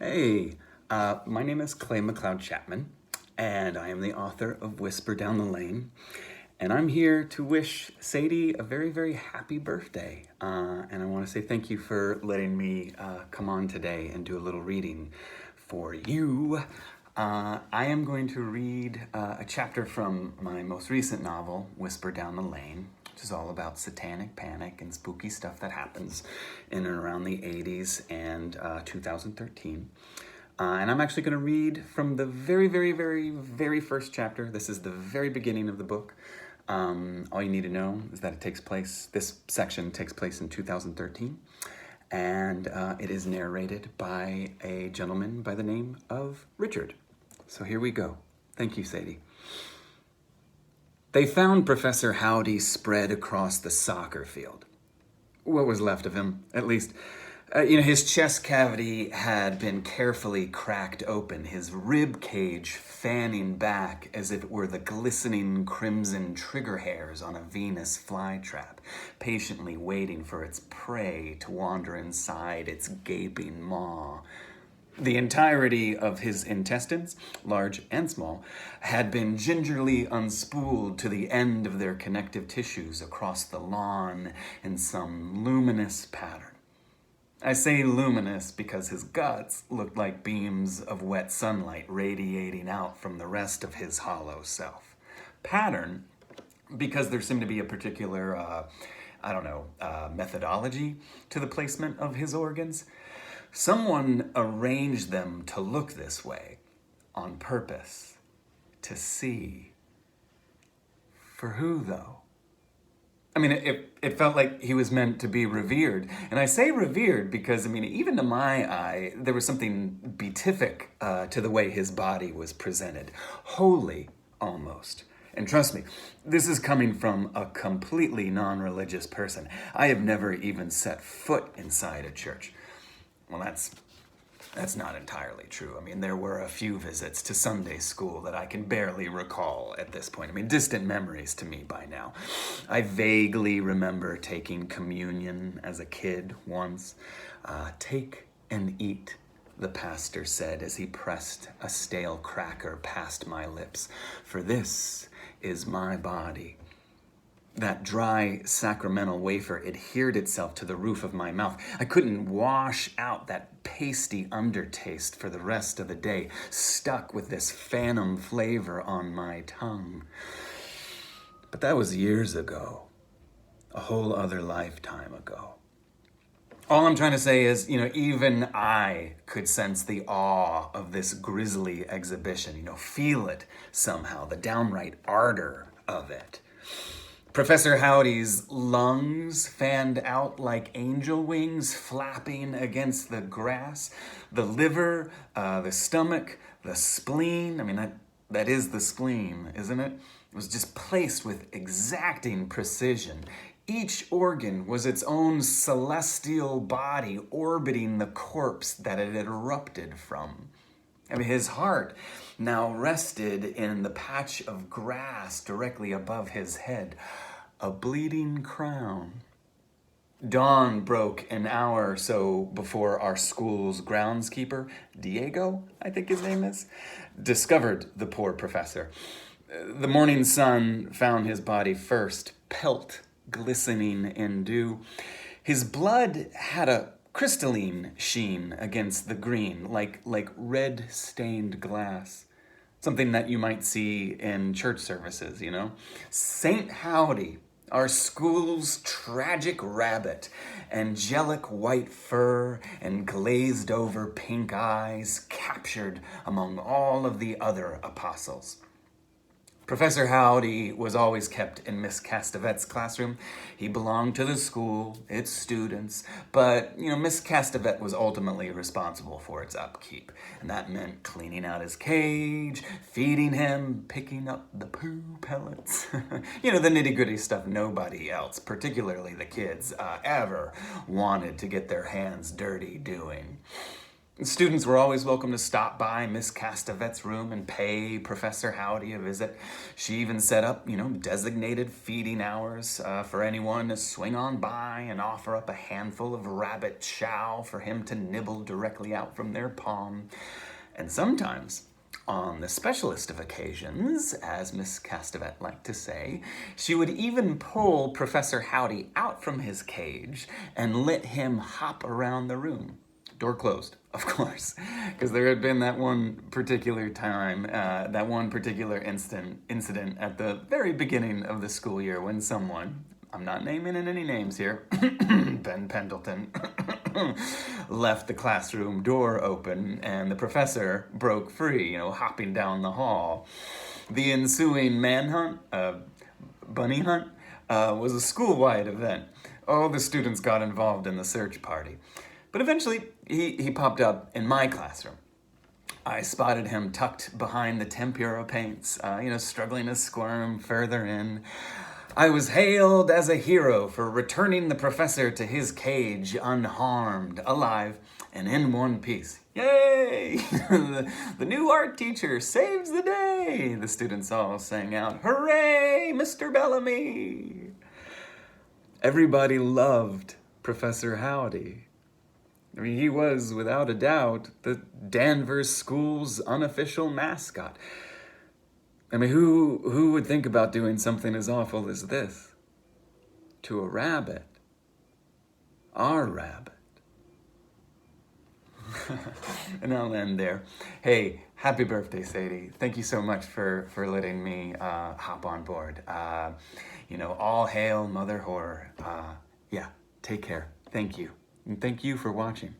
Hey, my name is Mcleod Chapman, and I am the author of Whisper Down the Lane. And I'm here to wish Sadie a very, very happy birthday. And I want to say thank you for letting me come on today and do a little reading for you. I am going to read a chapter from my most recent novel, Whisper Down the Lane, which is all about satanic panic and spooky stuff that happens in and around the 80s and 2013. And I'm actually going to read from the very, very, very, very first chapter. This is the very beginning of the book. All you need to know is that this section takes place in 2013. And it is narrated by a gentleman by the name of Richard. So here we go. Thank you, Sadie. They found Professor Howdy spread across the soccer field. What was left of him, at least. His chest cavity had been carefully cracked open, his rib cage fanning back as if it were the glistening crimson trigger hairs on a Venus flytrap, patiently waiting for its prey to wander inside its gaping maw. The entirety of his intestines, large and small, had been gingerly unspooled to the end of their connective tissues across the lawn in some luminous pattern. I say luminous because his guts looked like beams of wet sunlight radiating out from the rest of his hollow self. Pattern because there seemed to be a particular, methodology to the placement of his organs. Someone arranged them to look this way on purpose, to see. For who, though? I mean, it felt like he was meant to be revered. And I say revered because, even to my eye, there was something beatific to the way his body was presented. Holy, almost. And trust me, this is coming from a completely non-religious person. I have never even set foot inside a church. Well, that's not entirely true. There were a few visits to Sunday school that I can barely recall at this point. Distant memories to me by now. I vaguely remember taking communion as a kid once. Take and eat, the pastor said as he pressed a stale cracker past my lips. For this is my body. That dry, sacramental wafer adhered itself to the roof of my mouth. I couldn't wash out that pasty undertaste for the rest of the day, stuck with this phantom flavor on my tongue. But that was years ago, a whole other lifetime ago. All I'm trying to say is, even I could sense the awe of this grisly exhibition, feel it somehow, the downright ardor of it. Professor Howdy's lungs fanned out like angel wings flapping against the grass. The liver, the stomach, the spleen. That is the spleen, isn't it? It was just placed with exacting precision. Each organ was its own celestial body orbiting the corpse that it had erupted from. His heart now rested in the patch of grass directly above his head, a bleeding crown. Dawn broke an hour or so before our school's groundskeeper, Diego, I think his name is, discovered the poor professor. The morning sun found his body first, pelt glistening in dew. His blood had a crystalline sheen against the green, like red-stained glass. Something that you might see in church services, Saint Howdy, our school's tragic rabbit, angelic white fur and glazed-over pink eyes, captured among all of the other apostles. Professor Howdy was always kept in Miss Castevet's classroom. He belonged to the school, its students, but, Miss Castevet was ultimately responsible for its upkeep. And that meant cleaning out his cage, feeding him, picking up the poo pellets. The nitty-gritty stuff nobody else, particularly the kids, ever wanted to get their hands dirty doing. Students were always welcome to stop by Miss Castavet's room and pay Professor Howdy a visit. She even set up, designated feeding hours for anyone to swing on by and offer up a handful of rabbit chow for him to nibble directly out from their palm. And sometimes, on the specialist of occasions, as Miss Castavet liked to say, she would even pull Professor Howdy out from his cage and let him hop around the room. Door closed, of course, because there had been that one particular time, that one particular incident at the very beginning of the school year when someone, I'm not naming any names here, Ben Pendleton, left the classroom door open and the professor broke free, hopping down the hall. The ensuing manhunt, bunny hunt, was a school-wide event. All the students got involved in the search party. But eventually, he popped up in my classroom. I spotted him tucked behind the tempera paints, struggling to squirm further in. I was hailed as a hero for returning the professor to his cage unharmed, alive, and in one piece. Yay! The new art teacher saves the day! The students all sang out, "Hooray, Mr. Bellamy!" Everybody loved Professor Howdy. I mean, he was, without a doubt, the Danvers School's unofficial mascot. I mean, who would think about doing something as awful as this to a rabbit? Our rabbit. And I'll end there. Hey, happy birthday, Sadie. Thank you so much for letting me hop on board. All hail Mother Horror. Take care. Thank you. And thank you for watching.